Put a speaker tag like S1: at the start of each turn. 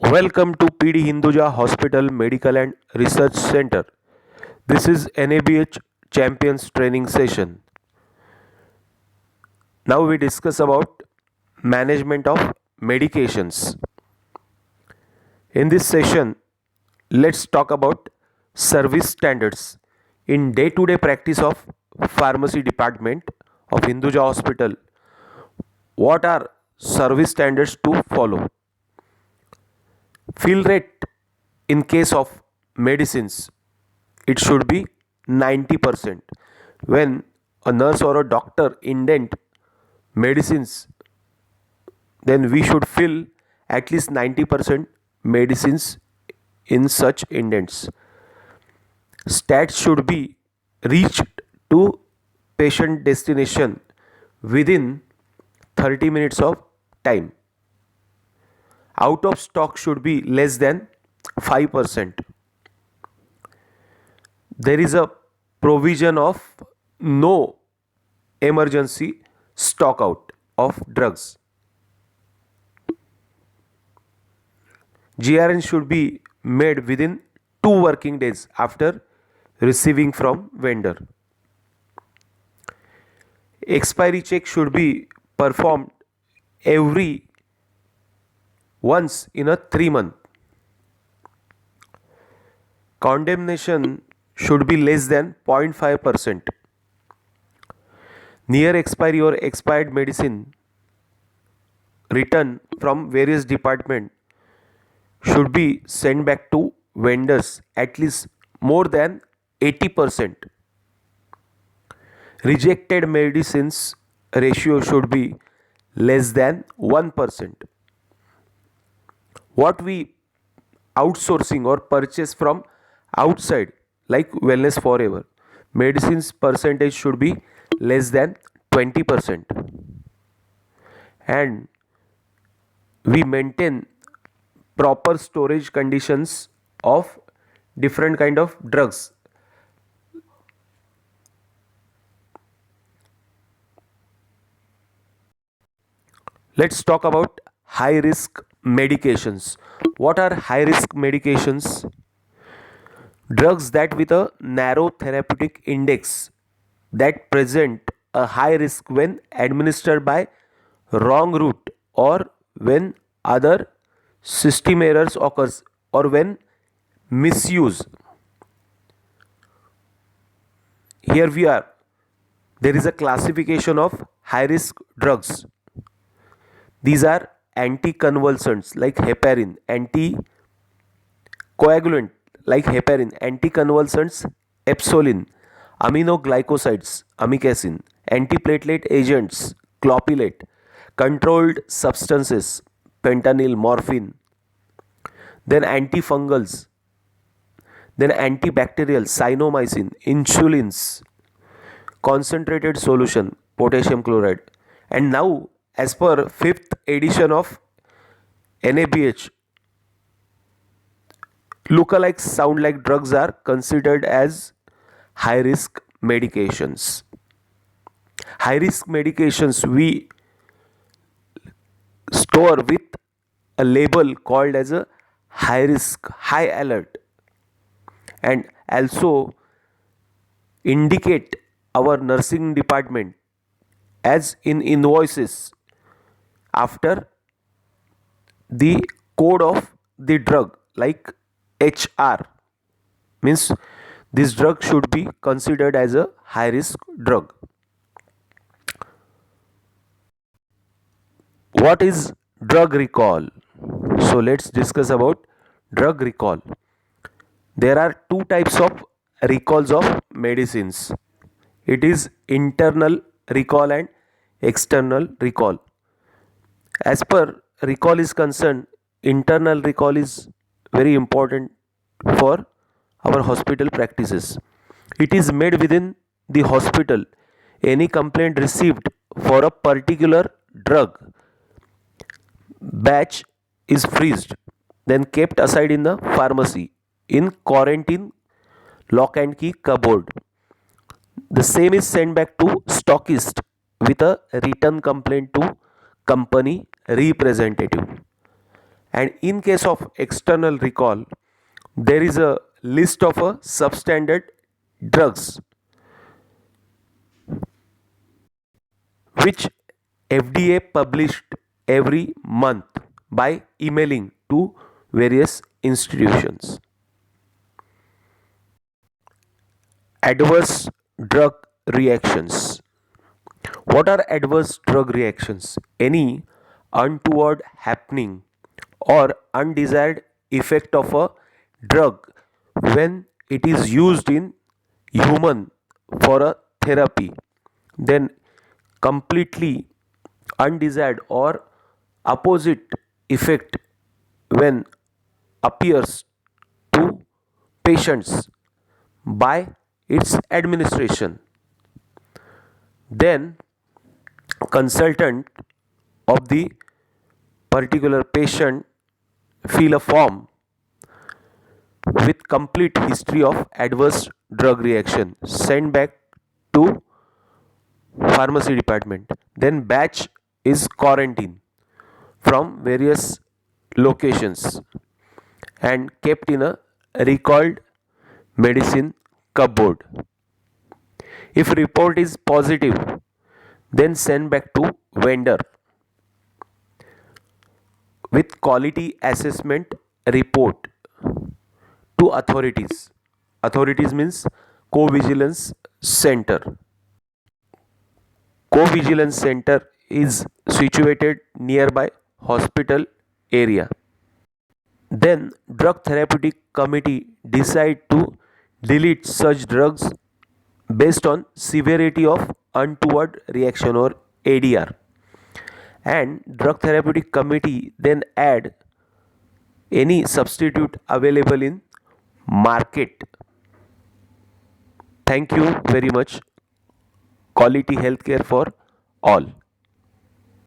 S1: Welcome to PD Hinduja Hospital Medical and Research Center. This is NABH Champions Training Session. Now we discuss about management of medications. In this session, let's talk about service standards in day-to-day practice of pharmacy department of Hinduja Hospital. What are service standards to follow? Fill rate in case of medicines, it should be 90%. When a nurse or a doctor indent medicines, then we should fill at least 90% medicines in such indents. Stats should be reached to patient destination within 30 minutes of time. Out of stock should be less than 5%. There is a provision of no emergency stock out of drugs. GRN should be made within 2 working days after receiving from vendor. Expiry check should be performed every once in a 3 month. Condemnation should be less than 0.5%. Near expiry or expired medicine returned from various departments should be sent back to vendors at least more than 80%. Rejected medicines ratio should be less than 1%. What we outsourcing or purchase from outside like Wellness Forever, medicines percentage should be less than 20%. And we maintain proper storage conditions of different kind of drugs. Let's talk about high risk medications. What are high risk medications? Drugs that with a narrow therapeutic index that present a high risk when administered by wrong route or when other system errors occurs or when misuse. Here we are. There is a classification of high risk drugs. These are anticonvulsants like heparin, anticoagulant like heparin, anticonvulsants epsolin, aminoglycosides, amikacin, antiplatelet agents, clopilate, controlled substances, fentanyl, morphine, then antifungals, then antibacterial, cynomycin, insulins, concentrated solution, potassium chloride. And now, as per 5th edition of NABH, lookalike sound like drugs are considered as high risk medications. High risk medications we store with a label called as a high risk, high alert, and also indicate our nursing department as in invoices after the code of the drug like HR, means this drug should be considered as a high risk drug. What is drug recall? So let's discuss about drug recall. There are two types of recalls of medicines. It is internal recall and external recall. As per recall is concerned, internal recall is very important for our hospital practices. It is made within the hospital. Any complaint received for a particular drug batch is freezed, then kept aside in the pharmacy in quarantine lock and key cupboard. The same is sent back to stockist with a written complaint to company representative. And in case of external recall, there is a list of substandard drugs which FDA published every month by emailing to various institutions. Adverse drug reactions. What are adverse drug reactions? Any untoward happening or undesired effect of a drug when it is used in human for a therapy, then completely undesired or opposite effect when appears to patients by its administration, then consultant of the particular patient fill a form with complete history of adverse drug reaction sent back to pharmacy department, then batch is quarantined from various locations and kept in a recalled medicine cupboard. If report is positive, then send back to vendor with quality assessment report to authorities. Authorities means co-vigilance center. Co-vigilance center is situated nearby hospital area. Then drug therapeutic committee decide to delete such drugs based on severity of untoward reaction or ADR. And drug therapeutic committee then add any substitute available in market. Thank you very much. Quality healthcare for all.